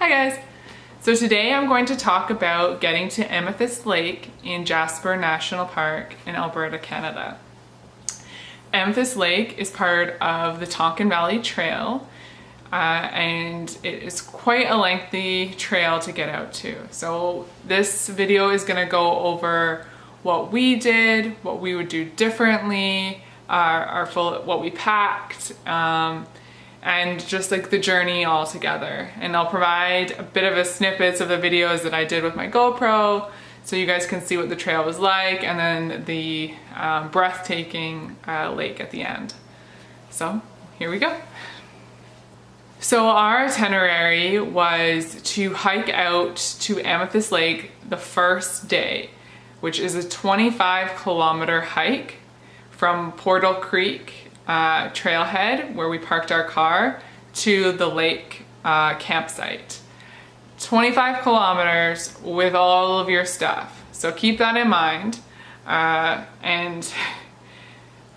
Hi guys! So today I'm going to talk about getting to Amethyst Lake in Jasper National Park in Alberta, Canada. Amethyst Lake is part of the Tonquin Valley Trail and it is quite a lengthy trail to get out to. So this video is going to go over what we did, what we would do differently, what we packed, and just like the journey all together. And I'll provide a bit of a snippets of the videos that I did with my GoPro so you guys can see what the trail was like, and then the breathtaking lake at the end. So here we go. So our itinerary was to hike out to Amethyst Lake the first day, which is a 25-kilometer hike from Portal Creek trailhead where we parked our car to the lake campsite. 25 kilometers with all of your stuff. So keep that in mind, and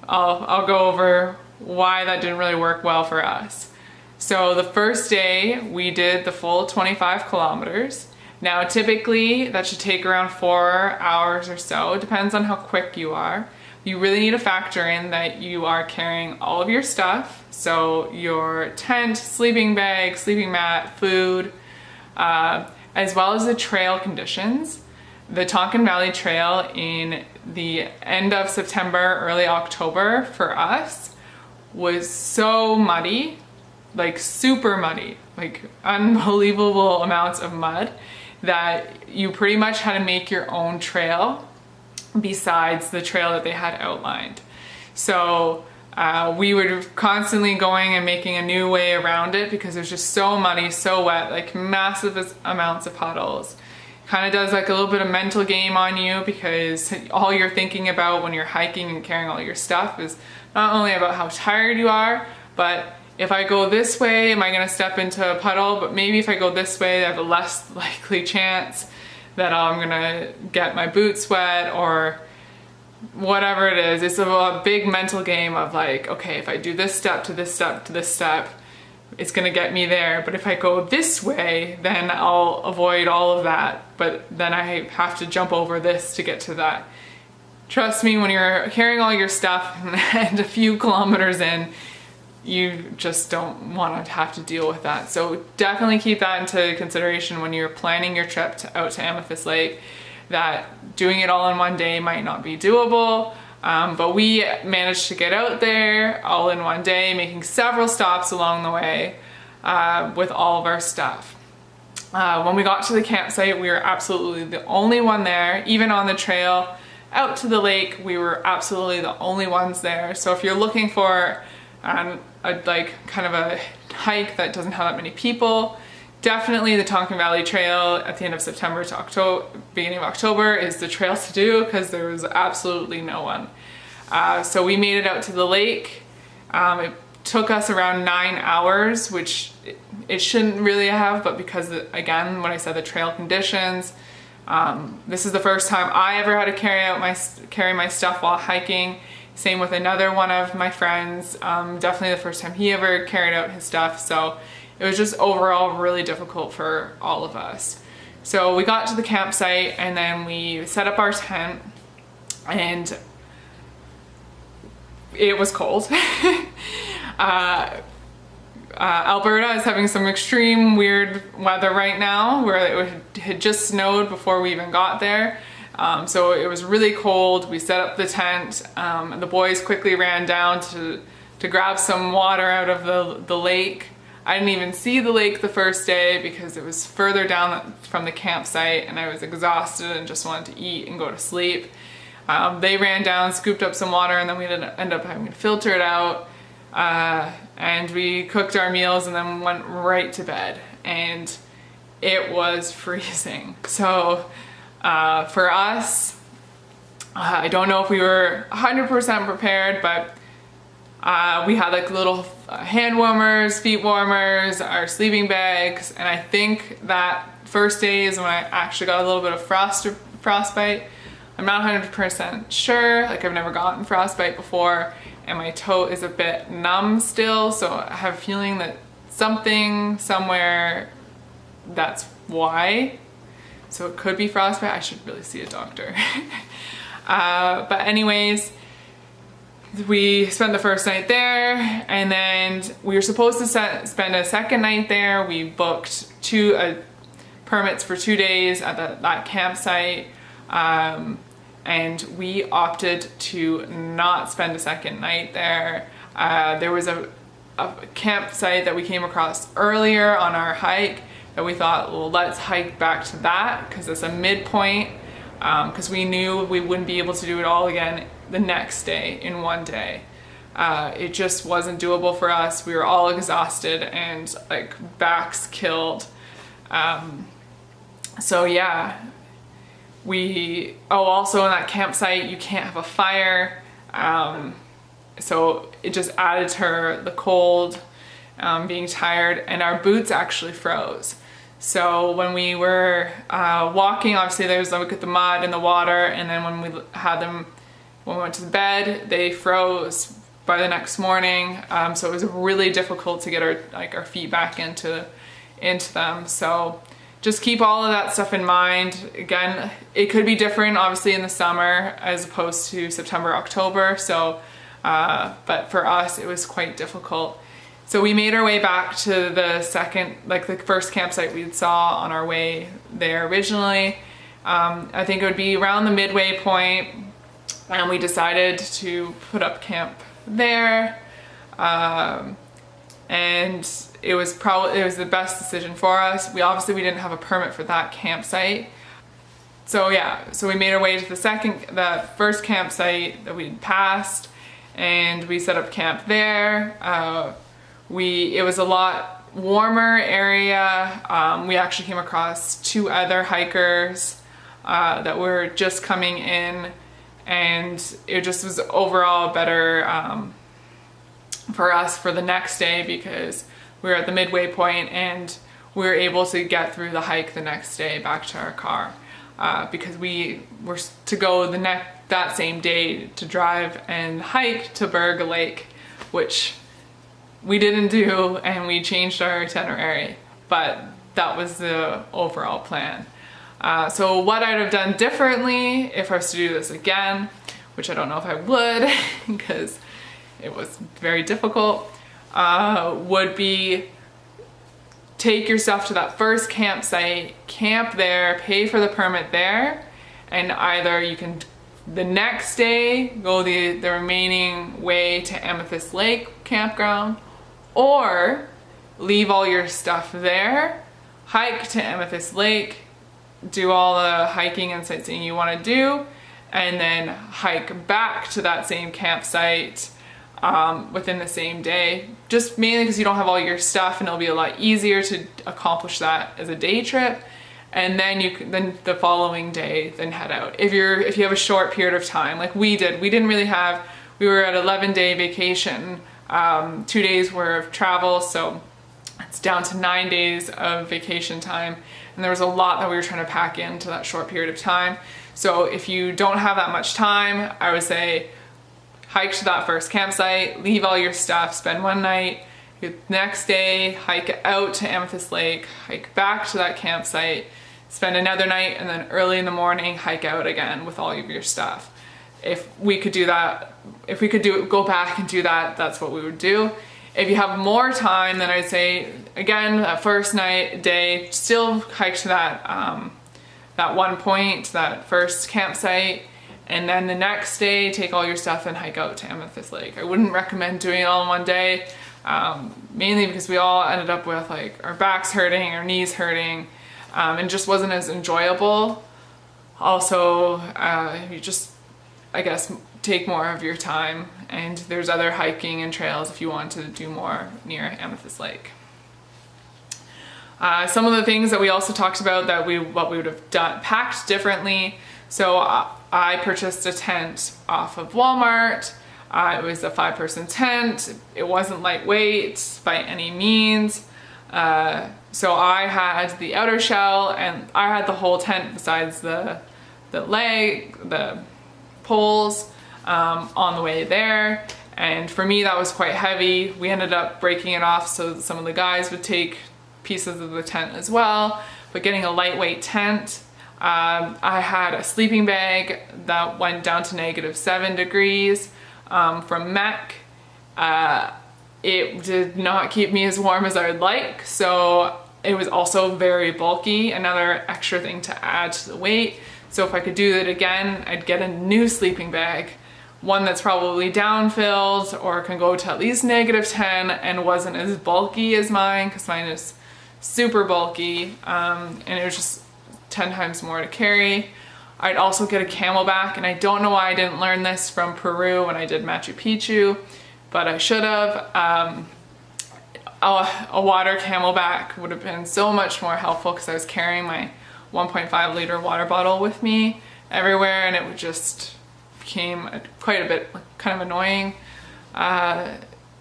I'll go over why that didn't really work well for us. So the first day we did the full 25 kilometers. Now typically that should take around 4 hours or so, it depends on how quick you are. You really need to factor in that you are carrying all of your stuff, so your tent, sleeping bag, sleeping mat, food, as well as the trail conditions. The Tonquin Valley Trail in the end of September, early October for us was so muddy, like super muddy, like unbelievable amounts of mud, that you pretty much had to make your own trail besides the trail that they had outlined. So we were constantly going and making a new way around it because it was just so muddy, so wet, like massive amounts of puddles. Kind of does like a little bit of mental game on you because all you're thinking about when you're hiking and carrying all your stuff is not only about how tired you are, but if I go this way, am I going to step into a puddle? But maybe if I go this way, I have a less likely chance that I'm gonna get my boots wet or whatever it is. It's a big mental game of like, okay, if I do this step to this step to this step, it's gonna get me there. But if I go this way, then I'll avoid all of that. But then I have to jump over this to get to that. Trust me, when you're carrying all your stuff and a few kilometers in, you just don't want to have to deal with that. So definitely keep that into consideration when you're planning your trip out to Amethyst Lake, that doing it all in one day might not be doable. But we managed to get out there all in one day, making several stops along the way with all of our stuff. When we got to the campsite, we were absolutely the only one there. Even on the trail out to the lake, we were absolutely the only ones there. So if you're looking for like kind of a hike that doesn't have that many people, definitely the Tonquin Valley Trail at the end of September to October, beginning of October is the trail to do because there was absolutely no one. So we made it out to the lake. It took us around 9 hours, which it shouldn't really have, but because again, when I said the trail conditions, this is the first time I ever had to carry my stuff while hiking. Same with another one of my friends, definitely the first time he ever carried out his stuff. So it was just overall really difficult for all of us. So we got to the campsite and then we set up our tent, and it was cold. Alberta is having some extreme weird weather right now where it had just snowed before we even got there. So it was really cold. We set up the tent. The boys quickly ran down to grab some water out of the lake. I didn't even see the lake the first day because it was further down from the campsite and I was exhausted and just wanted to eat and go to sleep. They ran down, scooped up some water, and then we ended up having to filter it out. And we cooked our meals and then went right to bed. And it was freezing. So for us, I don't know if we were 100% prepared, but we had like little hand warmers, feet warmers, our sleeping bags, and I think that first day is when I actually got a little bit of frostbite. I'm not 100% sure, like I've never gotten frostbite before, and my toe is a bit numb still, so I have a feeling that something somewhere that's why. So it could be frostbite. I should really see a doctor. But anyways, we spent the first night there, and then we were supposed to spend a second night there. We booked permits for 2 days at that campsite, and we opted to not spend a second night there. There was a campsite that we came across earlier on our hike that we thought, well, let's hike back to that because it's a midpoint, because we knew we wouldn't be able to do it all again the next day in one day. It just wasn't doable for us. We were all exhausted and like backs killed. So yeah, also in that campsite you can't have a fire, so it just added to the cold, being tired, and our boots actually froze. So when we were walking, obviously there was like the mud and the water, and then when we went to bed, they froze by the next morning. So it was really difficult to get our feet back into them. So just keep all of that stuff in mind. Again, it could be different obviously in the summer as opposed to September, October. So, but for us, it was quite difficult. So we made our way back to the first campsite we saw on our way there originally. I think it would be around the midway point, and we decided to put up camp there. And it was the best decision for us. We didn't have a permit for that campsite. So yeah, so we made our way to the first campsite that we passed, and we set up camp there. It was a lot warmer area. We actually came across 2 other hikers that were just coming in, and it just was overall better for us for the next day because we were at the midway point and we were able to get through the hike the next day back to our car, because we were to go that same day to drive and hike to Berg Lake, which we didn't do, and we changed our itinerary, but that was the overall plan. So what I'd have done differently if I was to do this again, which I don't know if I would because it was very difficult, would be take your stuff to that first campsite, camp there, pay for the permit there, and either you can the next day go the remaining way to Amethyst Lake campground, or leave all your stuff there, hike to Amethyst Lake, do all the hiking and sightseeing you want to do, and then hike back to that same campsite within the same day, just mainly because you don't have all your stuff and it'll be a lot easier to accomplish that as a day trip. And then then the following day then head out if you have a short period of time like we did. We were at 11-day vacation, 2 days worth of travel, so it's down to 9 days of vacation time, and there was a lot that we were trying to pack into that short period of time. So if you don't have that much time, I would say hike to that first campsite, leave all your stuff, spend one night, the next day hike out to Amethyst Lake, hike back to that campsite, spend another night, and then early in the morning hike out again with all of your stuff. If we could go back and do that, that's what we would do. If you have more time, then I'd say again that first day still hike to that one point, that first campsite, and then the next day take all your stuff and hike out to Amethyst Lake. I wouldn't recommend doing it all in one day, mainly because we all ended up with like our backs hurting, our knees hurting, and just wasn't as enjoyable. Also, you just, I guess, take more of your time, and there's other hiking and trails if you want to do more near Amethyst Lake. Some of the things that we also talked about that what we would have packed differently. So I purchased a tent off of Walmart. It was a 5-person tent. It wasn't lightweight by any means. So I had the outer shell, and I had the whole tent besides the poles on the way there. And for me, that was quite heavy. We ended up breaking it off so that some of the guys would take pieces of the tent as well, but getting a lightweight tent. I had a sleeping bag that went down to -7 degrees from MEC. It did not keep me as warm as I would like, so it was also very bulky, another extra thing to add to the weight. So if I could do it again, I'd get a new sleeping bag, one that's probably down-filled or can go to at least -10 and wasn't as bulky as mine, because mine is super bulky, and it was just 10 times more to carry. I'd also get a camelback, and I don't know why I didn't learn this from Peru when I did Machu Picchu, but I should have. A water camelback would have been so much more helpful, because I was carrying my 1.5 liter water bottle with me everywhere, and it would just became quite a bit kind of annoying.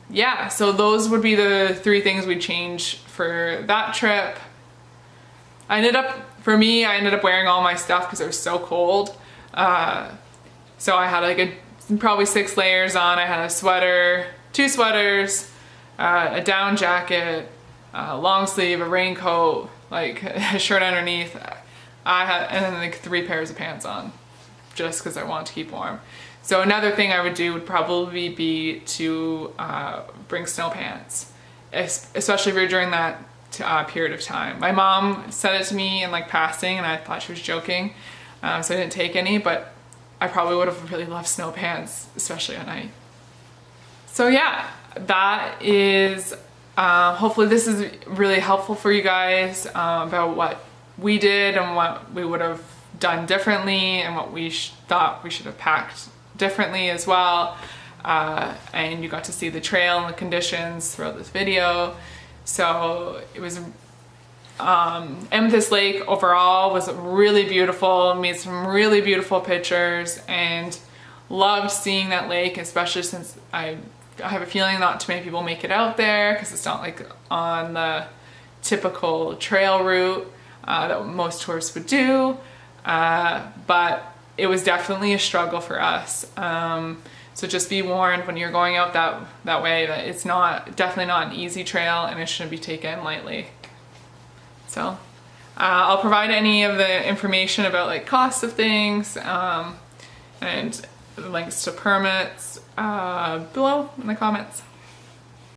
Yeah, so those would be the 3 things we'd change for that trip. I ended up wearing all my stuff because it was so cold. So I had like probably 6 layers on. I had a sweater, 2 sweaters, a down jacket, a long sleeve, a raincoat, like a shirt underneath. And then like 3 pairs of pants on, just because I wanted to keep warm. So another thing I would do would probably be to bring snow pants, especially if you're during that period of time. My mom said it to me in like passing, and I thought she was joking, so I didn't take any, but I probably would have really loved snow pants, especially at night. So yeah, that is, hopefully this is really helpful for you guys about what we did and what we would have done differently, and what we thought we should have packed differently as well. And you got to see the trail and the conditions throughout this video. So it was, Amethyst Lake overall was really beautiful, made some really beautiful pictures, and loved seeing that lake, especially since I have a feeling not too many people make it out there, because it's not like on the typical trail route that most tourists would do, but it was definitely a struggle for us. So just be warned when you're going out that way that it's definitely not an easy trail, and it shouldn't be taken lightly. So I'll provide any of the information about like cost of things and links to permits below in the comments.